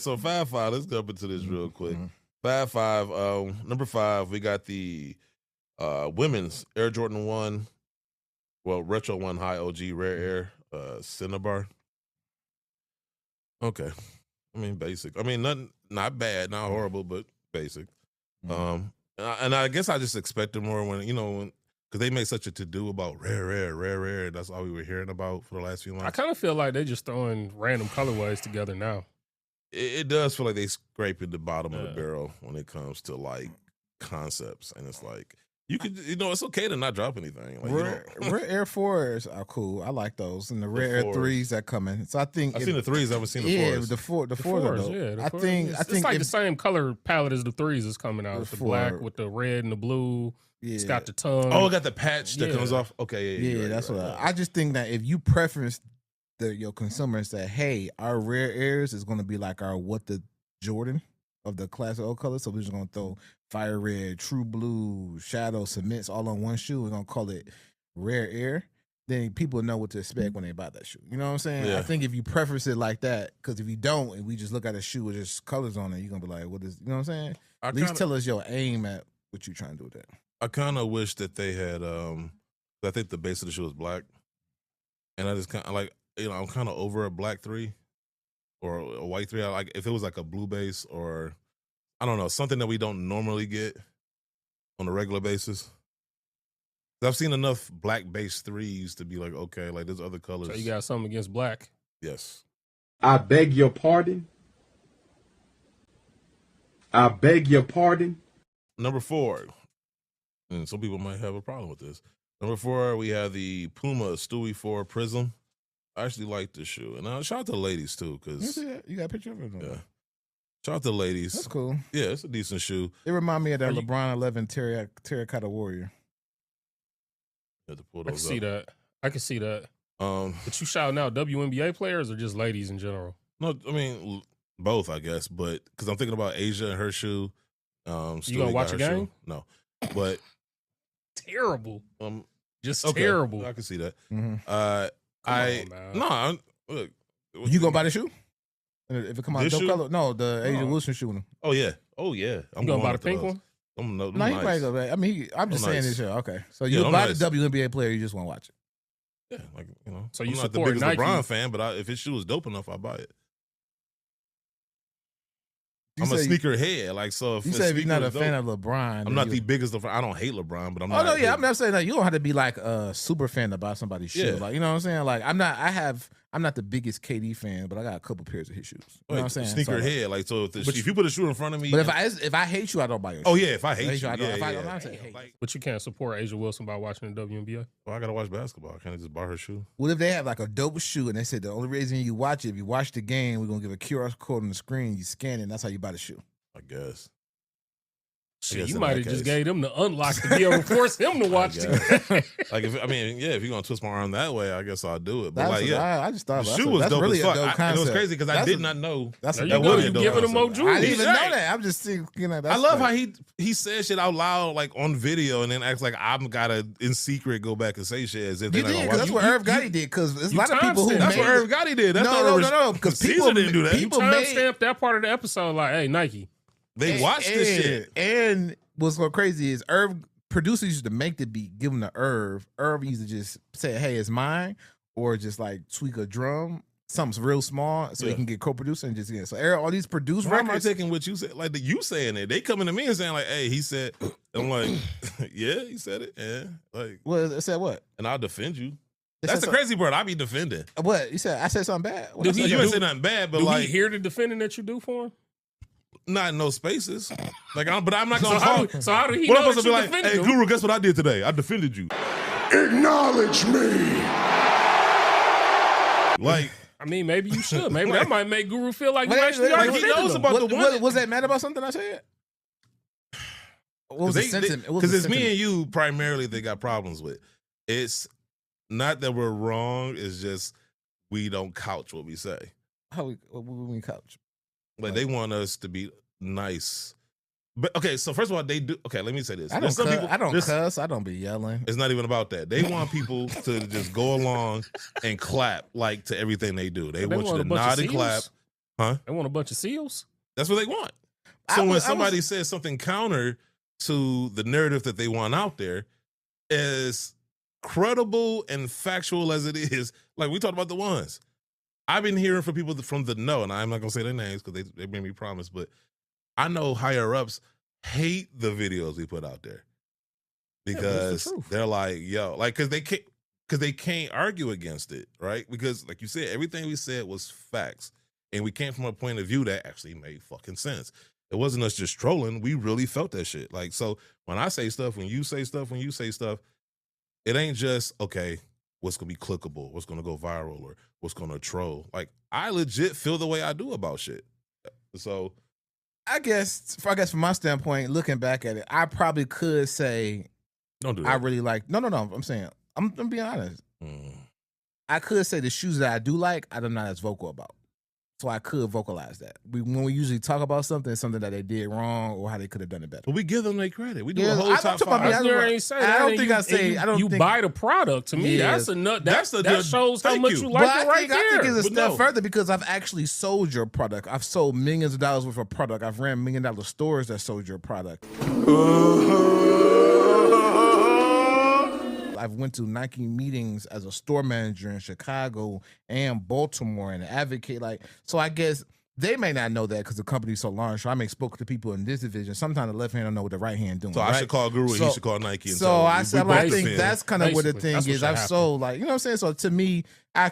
So 5-5. Let's jump into this real quick. 5-5. Number 5, we got the women's Air Jordan 1. Well, Retro 1 High OG Rare Air Cinnabar. Okay. I mean, basic. I mean, nothing, not bad, not horrible, but basic. And I guess I just expected more when, because they made such a to-do about rare. That's all we were hearing about for the last few months. I kind of feel like they're just throwing random colorways together now. It does feel like they scraping the bottom of the barrel when it comes to like concepts, and it's like you could, it's okay to not drop anything. Like, rare Air 4s are cool. I like those, and the rare Air 3s that come in. So I think I've seen the 3s. I haven't seen the 4s. The fours are dope. Yeah, I think it's like the same color palette as the 3s is coming out. The black with the red and the blue. Yeah. It's got the tongue. Oh, it got the patch that comes off. Okay, yeah, that's what I just think that if you preference your consumers that, hey, our rare airs is going to be like our what the Jordan of the classic old color, so we're just going to throw fire red, true blue, shadow, cements all on one shoe. We're going to call it rare air. Then people know what to expect when they buy that shoe. You know what I'm saying? Yeah. I think if you preference it like that, because if you don't, and we just look at a shoe with just colors on it, you're going to be like, what is, you know what I'm saying? At least tell us your aim at what you're trying to do with that. I kind of wish that they had, I think the base of the shoe is black. And I just kind of like, I'm kind of over a black 3 or a white 3. I like if it was like a blue base or, I don't know, something that we don't normally get on a regular basis. I've seen enough black base 3s to be like, okay, like there's other colors. So you got something against black? Yes. I beg your pardon. I beg your pardon. Number 4, and some people might have a problem with this. Number 4, we have the PUMA Stewie 4 Prism. I actually like this shoe. And shout out to the ladies, too. Cause, you got a picture of it? Yeah. Shout out to the ladies. That's cool. Yeah, it's a decent shoe. It reminds me of that LeBron 11 Terracotta Warrior. You have to pull I can those see up. that. I can see that. But you shouting out WNBA players or just ladies in general? No, I mean, both, I guess. But because I'm thinking about Asia and her shoe. You going to watch a game? Shoe. No. But. Terrible. Just okay, terrible. I can see that. Mm-hmm. Look. You gonna buy the shoe? If it come out dope shoe? color? No, the Asia Wilson shoe. Oh yeah. I'm gonna buy the pink one? No, you probably go back. I mean, I'm just saying this here. Okay. So you buy the WNBA player, you just want to watch it. Yeah, like, So you I'm not the support biggest Nike. LeBron fan, but if his shoe is dope enough, I'll buy it. I'm a sneaker head. Like, so if you say if you're not a fan of LeBron, I'm not the biggest LeBron. I don't hate LeBron, but I'm not. Oh, no, yeah. I'm not saying that you don't have to be like a super fan to buy somebody's shoe. Yeah. Like, you know what I'm saying? Like, I'm not the biggest KD fan, but I got a couple pairs of his shoes. You know what I'm saying? Sneaker head. Like, so if you put a shoe in front of me. But if I hate you, I don't buy your shoe. Oh, yeah. If I hate you, I don't. yeah. But you can't support Asia Wilson by watching the WNBA? Well, I got to watch basketball. Can't I just buy her shoe? What if they have like a dope shoe and they said the only reason you watch it, if you watch the game, we're going to give a QR code on the screen, you scan it, and that's how you buy the shoe. I guess. Shit, you might have just gave them the unlock to be able to force him to watch the game. Like, if you're going to twist my arm that way, I guess I'll do it. But I just thought the shoe was dope really as fuck. a dope concept. And it was crazy because I did not know. That's there you go. You giving him more jewelry. I didn't even know that. I'm just seeing, I love how he says shit out loud, like on video, and then acts like I'm gotta in secret go back and say shit as if they're not gonna watch. That's what Irv Gotti did. Because there's a lot of people who that's what Irv Gotti did. That's no. Because people didn't do that. You timestamped that part of the episode like, hey, Nike. They watched this shit. And what's so crazy is Irv producers used to make the beat, give them to Irv. Irv used to just say, hey, it's mine, or just like tweak a drum, something real small, so he can get co-producer and just get it. So all these produced records. Why am I taking what you said? Like you saying it. They coming to me and saying like, hey, he said, I'm like, yeah, he said it. Yeah. Like, well, it said what? And I'll defend you. That's the crazy part. I be defending. What? You said I said something bad? You ain't say nothing bad, but like, he hear the defending that you do for him? Not in no spaces. Like, but I'm not gonna talk. So how did he what know I'm supposed to be like? Hey, him? Guru, guess what I did today? I defended you. Acknowledge me. Like, I mean, maybe you should. Maybe that might make Guru feel like you actually like he knows about the one. Was that mad about something I said? What was the sentiment? Because it's me and you primarily they got problems with. It's not that we're wrong. It's just we don't couch what we say. What we couch? Like they want us to be nice. But okay, so first of all, they do. Okay, let me say this. I don't cuss. I don't be yelling. It's not even about that. They want people to just go along and clap like to everything they do. They want you to nod and clap. Huh? They want a bunch of seals? That's what they want. So when somebody says something counter to the narrative that they want out there, as credible and factual as it is, like we talked about the ones, I've been hearing from people from the know, and I'm not gonna say their names because they made me promise, but I know higher ups hate the videos we put out there because they're like, yo, like because they can't argue against it, right? Because like you said, everything we said was facts, and we came from a point of view that actually made fucking sense. It wasn't us just trolling. We really felt that shit. Like, so when I say stuff, when you say stuff, it ain't just, okay, what's going to be clickable, what's going to go viral, or what's going to troll. Like, I legit feel the way I do about shit. So I guess from my standpoint, looking back at it, I probably could say, don't do that. I really like, no. I'm saying, I'm being honest. I could say the shoes that I do like, I'm not as vocal about. So I could vocalize that. When we usually talk about something, it's something that they did wrong or how they could have done it better. But we give them their credit. We do a whole top five. I don't think you buy the product. To me, that's enough. That shows how much you like it right there. I think it's a step further because I've actually sold your product. I've sold millions of dollars worth of product. I've ran $1 million stores that sold your product. I've went to Nike meetings as a store manager in Chicago and Baltimore and advocate. Like, so I guess they may not know that because the company's so large. So I may spoke to people in this division. Sometimes the left hand don't know what the right hand doing. So I should call Guru and he should call Nike. And so I think that's kind of what the thing is. I've sold, like, you know what I'm saying? So to me, I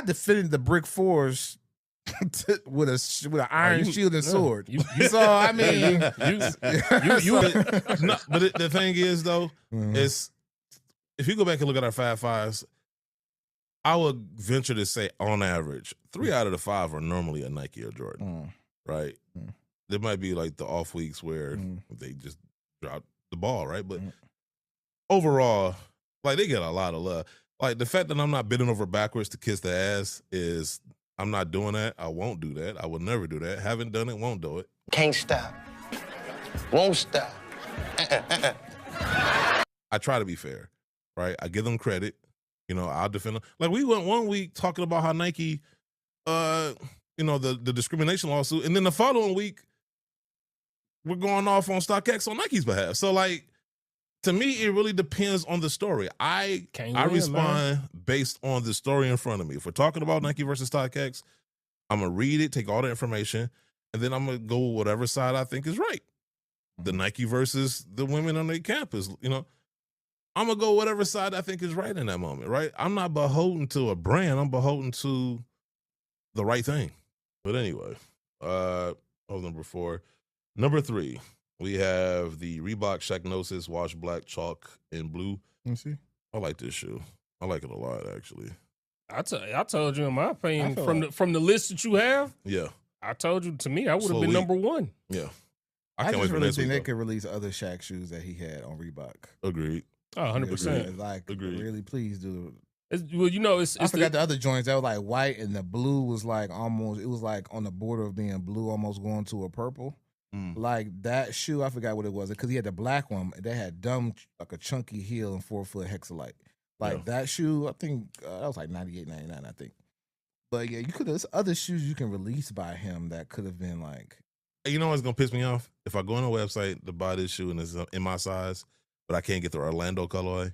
defended the Brick Fours with an iron shield and sword. So I mean, but the thing is though, it's, if you go back and look at our 5.5s, I would venture to say, on average, 3 out of the 5 are normally a Nike or Jordan, right? There might be like the off weeks where they just drop the ball, right? But overall, like, they get a lot of love. Like, the fact that I'm not bending over backwards to kiss the ass is, I'm not doing that. I won't do that. I will never do that. Haven't done it, won't do it. Can't stop. Won't stop. I try to be fair. Right, I give them credit. You know, I'll defend them. Like, we went one week talking about how Nike, the discrimination lawsuit, and then the following week we're going off on StockX on Nike's behalf. So, like, to me, it really depends on the story. I respond based on the story in front of me. If we're talking about Nike versus StockX, I'm gonna read it, take all the information, and then I'm gonna go with whatever side I think is right. The Nike versus the women on their campus, you know. I'm going to go whatever side I think is right in that moment, right? I'm not beholden to a brand. I'm beholden to the right thing. But anyway, that was number 4. Number 3, we have the Reebok Shaqnosis Wash Black Chalk in Blue. Let me see. I like this shoe. I like it a lot, actually. I told you, in my opinion, from the list that you have, yeah, I told you, to me, I would have been number 1. Yeah. I just really think they could release other Shaq shoes that he had on Reebok. Agreed. Oh, 100%. Like, really, please do. Well, you know, I forgot the other joints that were like white, and the blue was like almost. It was like on the border of being blue, almost going to a purple. Like that shoe, I forgot what it was because he had the black one. They had like a chunky heel and 4-foot hexalite. Like that shoe, I think that was like $98.99, I think. But yeah, you could. There's other shoes you can release by him that could have been like. You know what's gonna piss me off? If I go on a website to buy this shoe and it's in my size, but I can't get the Orlando colorway,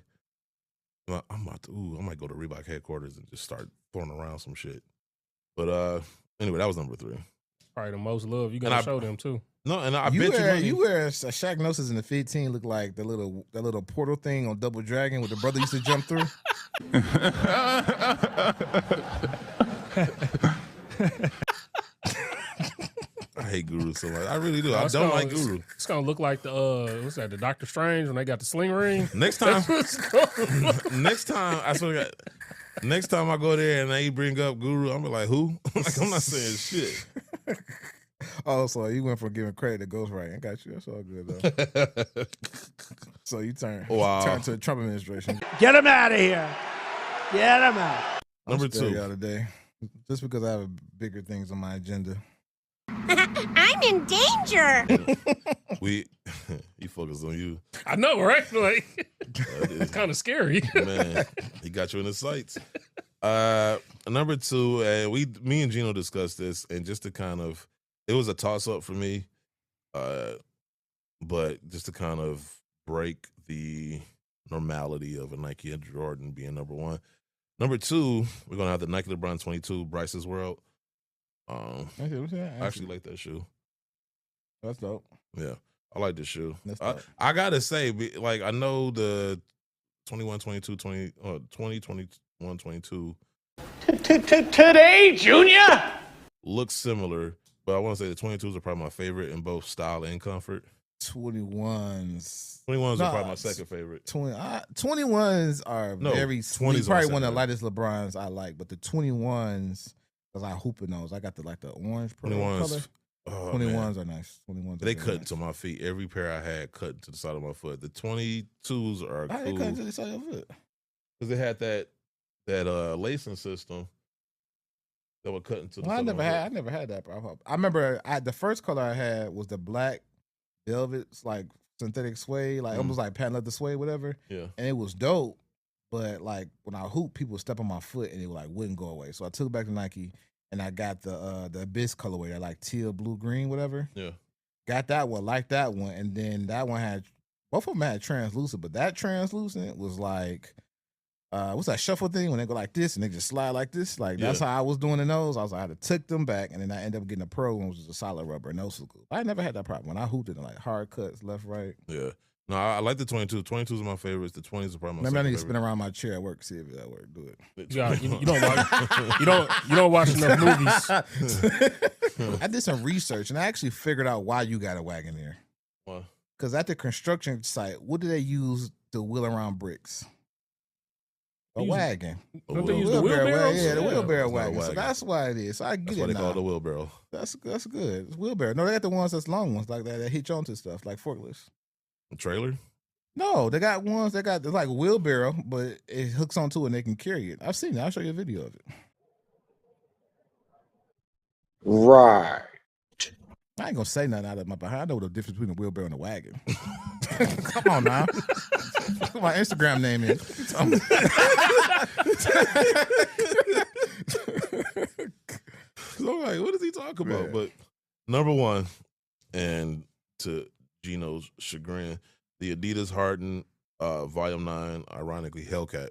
I might go to Reebok headquarters and just start throwing around some shit. But anyway, that was number 3. Probably the most love you gotta show them too. No, and I bet you wear a Shaqnosis in the 15 look like that little portal thing on Double Dragon where the brother used to jump through. I hate Guru so much. I really do. I don't like Guru. It's gonna look like the what's that? The Doctor Strange when they got the sling ring. Next time, I swear to God, next time I go there and they bring up Guru, I'm like, who? Like, I'm not saying shit. Oh, so you went from giving credit to Ghostwriting. I got you. That's all good though. So you turn to the Trump administration. Get him out of here. Get him out. Number 2. Today, just because I have bigger things on my agenda. I'm in danger. He focused on you. I know, right? Like, it's kind of scary. Man, he got you in his sights. Number 2, and me and Gino discussed this, and just to kind of, it was a toss up for me, but just to kind of break the normality of a Nike and Jordan being number 1. Number 2, we're gonna have the Nike LeBron 22 Bryce's World. I actually like that shoe. That's dope. Yeah, I like this shoe. I gotta say, like, I know the 21, 22, 20, 20, 21, 22. Today, Junior! Looks similar, but I want to say the 22s are probably my favorite in both style and comfort. 21s. 21s are probably my second favorite. 21s are very 20s. Probably one of the lightest LeBrons I like, but the 21s, because I hoop in those. I got the orange 21s color. 21s are nice. 21s. They cut to my feet. Every pair I had cut to the side of my foot. The 22s are cool. They cut to the side of your foot because they had that lacing system that would cut into the side. I never had that, bro. I remember the first color I had was the black velvet, like synthetic suede, like almost like patent leather suede, whatever. Yeah, and it was dope. But like when I hoop, people would step on my foot and it like wouldn't go away. So I took it back to Nike. And I got the Abyss colorway, that like teal, blue, green, whatever. Yeah. Got that one, liked that one. And then that one had, both of them had translucent, but that translucent was like, what's that shuffle thing when they go like this and they just slide like this? Like that's how I was doing in those. I had to tuck them back, and then I ended up getting a pro one, which was a solid rubber, and those was cool. I never had that problem. When I hooped it, like hard cuts, left, right. Yeah. No, I like the 22. 22s are my favorites. The 20s are probably my Maybe I need to favorite. spin around my chair at work, see if that work. Do it. Yeah, you don't watch enough movies. I did some research and I actually figured out why you got a Wagoneer. Why? Because at the construction site, what do they use to wheel around bricks? A wagon. Don't they use the wheelbarrows? Yeah, the wheelbarrow wagon. So that's why it is. So I get that's it why they now. call it the wheelbarrow. That's good. It's wheelbarrow. No, they got the ones that's long ones like that hitch onto stuff like forklifts. A trailer? No, they got ones that got like a wheelbarrow, but it hooks onto it and they can carry it. I've seen it. I'll show you a video of it. Right. I ain't gonna say nothing out of my behind. I know the difference between a wheelbarrow and a wagon. Come on now. That's what my Instagram name is. So I'm like, what is he talking about? But number 1, and to Gino's chagrin, the Adidas Harden Volume 9, ironically HellCat.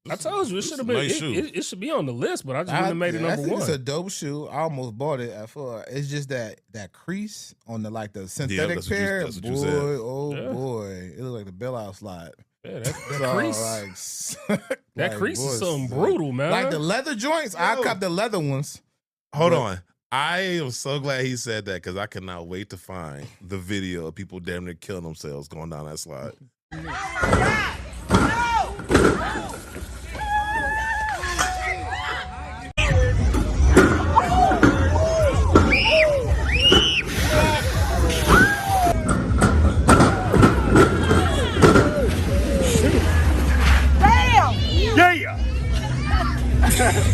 I told you it should have been. Nice shoe. It should be on the list, but I just wouldn't have made it number 1. It's a dope shoe. I almost bought it at four. It's just that crease on the synthetic pair. Boy, it looks like the bailout slide. Yeah, that crease. That crease is something brutal, man. Like the leather joints, I cop the leather ones. Hold on. I am so glad he said that because I cannot wait to find the video of people damn near killing themselves going down that slide.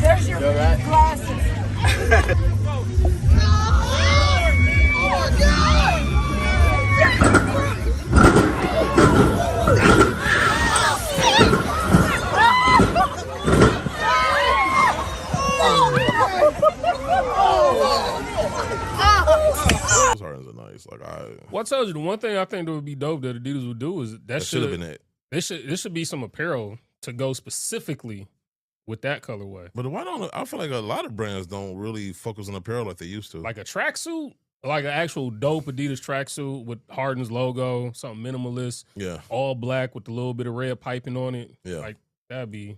There's your glasses. Oh my God! Hardens are nice. Well, I told you the one thing I think that would be dope that Adidas would do is that should have been it. This should be some apparel to go specifically with that colorway. But why don't I feel like a lot of brands don't really focus on apparel like they used to? Like a tracksuit, like an actual dope Adidas tracksuit with Harden's logo, something minimalist. Yeah, all black with a little bit of red piping on it. Yeah, like that'd be